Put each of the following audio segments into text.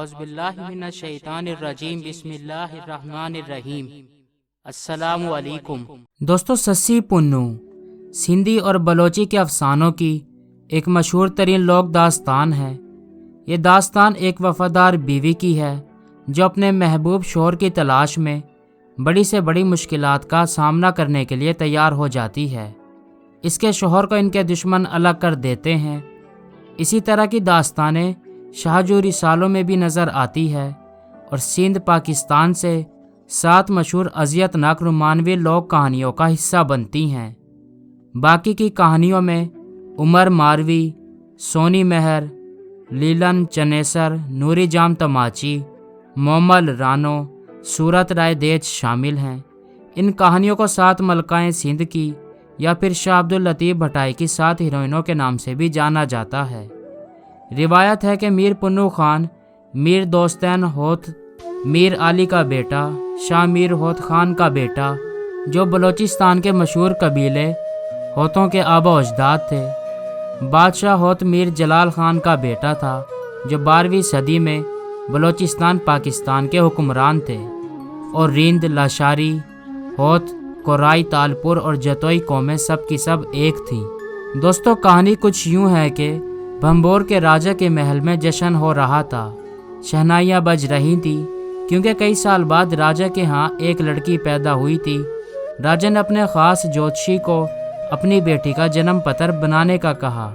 اعوذ باللہ من الشیطان الرجیم بسم اللہ الرحمن الرحیم۔ السلام علیکم دوستو، سسی پنو سندھی اور بلوچی کے افسانوں کی ایک مشہور ترین لوک داستان ہے۔ یہ داستان ایک وفادار بیوی کی ہے جو اپنے محبوب شوہر کی تلاش میں بڑی سے بڑی مشکلات کا سامنا کرنے کے لیے تیار ہو جاتی ہے۔ اس کے شوہر کو ان کے دشمن الگ کر دیتے ہیں۔ اسی طرح کی داستانیں شاہجو رسالوں میں بھی نظر آتی ہے اور سندھ پاکستان سے 7 مشہور اذیت ناک رومانوی لوک کہانیوں کا حصہ بنتی ہیں۔ باقی کی کہانیوں میں عمر ماروی، سونی مہر، لیلن چنیسر، نوری جام تماچی، مومل رانو، صورت رائے دیچ شامل ہیں۔ ان کہانیوں کو 7 ملکائیں سندھ کی یا پھر شاہ عبداللطیف بھٹائی کی 7 ہیروئنوں کے نام سے بھی جانا جاتا ہے۔ روایت ہے کہ میر پنو خان میر دوستین ہوت میر علی کا بیٹا، شاہ میر ہوت خان کا بیٹا، جو بلوچستان کے مشہور قبیلے ہوتوں کے آبا و اجداد تھے، بادشاہ ہوت میر جلال خان کا بیٹا تھا جو 12ویں صدی میں بلوچستان پاکستان کے حکمران تھے، اور ریند، لاشاری، ہوت، کورائی، تالپور اور جتوئی قومیں سب کی سب ایک تھیں۔ دوستو، کہانی کچھ یوں ہے کہ بھمبور کے راجہ کے محل میں جشن ہو رہا تھا، شہنائیاں بج رہی تھیں کیونکہ کئی سال بعد راجہ کے ہاں ایک لڑکی پیدا ہوئی تھی۔ راجہ نے اپنے خاص جوتشی کو اپنی بیٹی کا جنم پتر بنانے کا کہا۔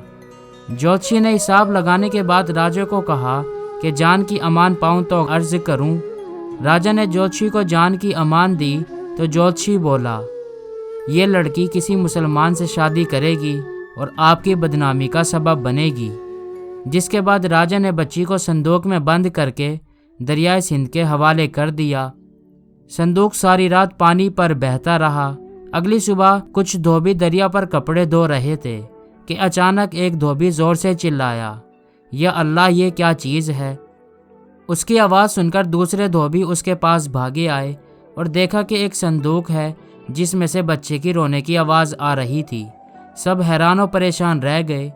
جوتشی نے حساب لگانے کے بعد راجہ کو کہا کہ جان کی امان پاؤں تو عرض کروں۔ راجہ نے جوتشی کو جان کی امان دی تو جوتشی بولا، یہ لڑکی کسی مسلمان سے شادی کرے گی اور آپ کی بدنامی کا سبب بنے گی۔ جس کے بعد راجہ نے بچی کو صندوق میں بند کر کے دریائے سندھ کے حوالے کر دیا۔ صندوق ساری رات پانی پر بہتا رہا۔ اگلی صبح کچھ دھوبی دریا پر کپڑے دھو رہے تھے کہ اچانک ایک دھوبی زور سے چلایا، یا اللہ، یہ کیا چیز ہے؟ اس کی آواز سن کر دوسرے دھوبی اس کے پاس بھاگے آئے اور دیکھا کہ ایک صندوق ہے جس میں سے بچے کی رونے کی آواز آ رہی تھی۔ سب حیران و پریشان رہ گئے۔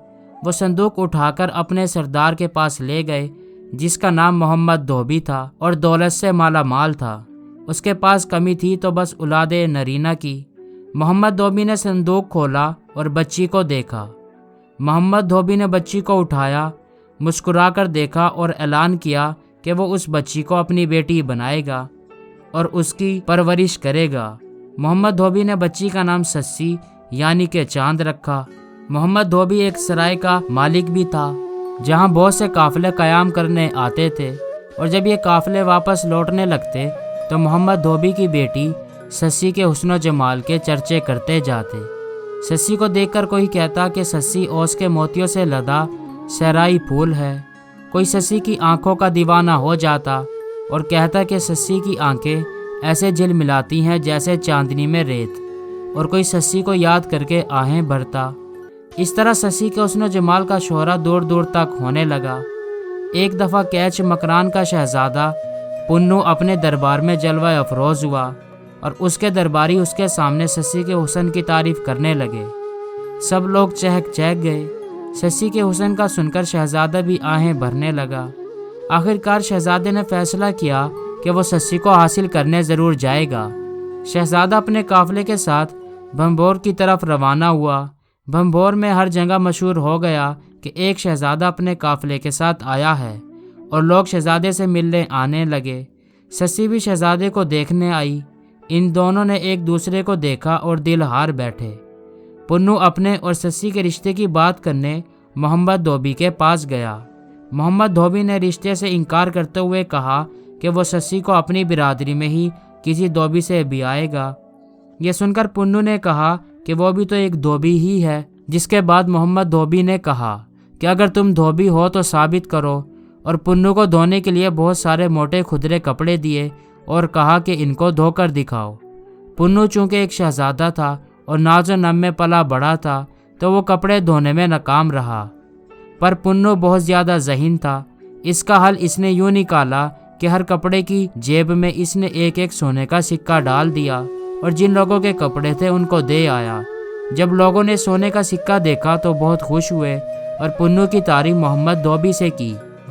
وہ صندوق اٹھا کر اپنے سردار کے پاس لے گئے جس کا نام محمد دھوبی تھا اور دولت سے مالا مال تھا۔ اس کے پاس کمی تھی تو بس اولاد نرینہ کی۔ محمد دھوبی نے صندوق کھولا اور بچی کو دیکھا۔ محمد دھوبی نے بچی کو اٹھایا، مسکرا کر دیکھا اور اعلان کیا کہ وہ اس بچی کو اپنی بیٹی بنائے گا اور اس کی پرورش کرے گا۔ محمد دھوبی نے بچی کا نام سسی یعنی کہ چاند رکھا۔ محمد دھوبی ایک سرائے کا مالک بھی تھا جہاں بہت سے قافلے قیام کرنے آتے تھے، اور جب یہ قافلے واپس لوٹنے لگتے تو محمد دھوبی کی بیٹی سسی کے حسن و جمال کے چرچے کرتے جاتے۔ سسی کو دیکھ کر کوئی کہتا کہ سسی اوس کے موتیوں سے لدا صحرائی پھول ہے، کوئی سسی کی آنکھوں کا دیوانہ ہو جاتا اور کہتا کہ سسی کی آنکھیں ایسے جل ملاتی ہیں جیسے چاندنی میں ریت، اور کوئی سسی کو یاد کر کے آہیں بھرتا۔ اس طرح سسی کے حسن و جمال کا شہرہ دور دور تک ہونے لگا۔ ایک دفعہ کیچ مکران کا شہزادہ پنو اپنے دربار میں جلوہ افروز ہوا اور اس کے درباری اس کے سامنے سسی کے حسن کی تعریف کرنے لگے۔ سب لوگ چہک گئے۔ سسی کے حسن کا سن کر شہزادہ بھی آہیں بھرنے لگا۔ آخرکار شہزادے نے فیصلہ کیا کہ وہ سسی کو حاصل کرنے ضرور جائے گا۔ شہزادہ اپنے قافلے کے ساتھ بھمبور کی طرف روانہ ہوا۔ بھمبور میں ہر جگہ مشہور ہو گیا کہ ایک شہزادہ اپنے قافلے کے ساتھ آیا ہے، اور لوگ شہزادے سے ملنے آنے لگے۔ سسی بھی شہزادے کو دیکھنے آئی۔ ان دونوں نے ایک دوسرے کو دیکھا اور دل ہار بیٹھے۔ پنو اپنے اور سسی کے رشتے کی بات کرنے محمد دھوبی کے پاس گیا۔ محمد دھوبی نے رشتے سے انکار کرتے ہوئے کہا کہ وہ سسی کو اپنی برادری میں ہی کسی دھوبی سے بیائے گا۔ یہ سن کر پنو نے کہا کہ وہ بھی تو ایک دھوبی ہی ہے۔ جس کے بعد محمد دھوبی نے کہا کہ اگر تم دھوبی ہو تو ثابت کرو، اور پنو کو دھونے کے لیے بہت سارے موٹے کھدرے کپڑے دیے اور کہا کہ ان کو دھو کر دکھاؤ۔ پنو چونکہ ایک شہزادہ تھا اور ناز و نم میں پلا بڑا تھا تو وہ کپڑے دھونے میں ناکام رہا، پر پنو بہت زیادہ ذہین تھا۔ اس کا حل اس نے یوں نکالا کہ ہر کپڑے کی جیب میں اس نے ایک ایک سونے کا سکہ ڈال دیا اور جن لوگوں کے کپڑے تھے ان کو دے آیا۔ جب لوگوں نے سونے کا سکہ دیکھا تو بہت خوش ہوئے اور پنو کی تعریف محمد دھوبی سے کی،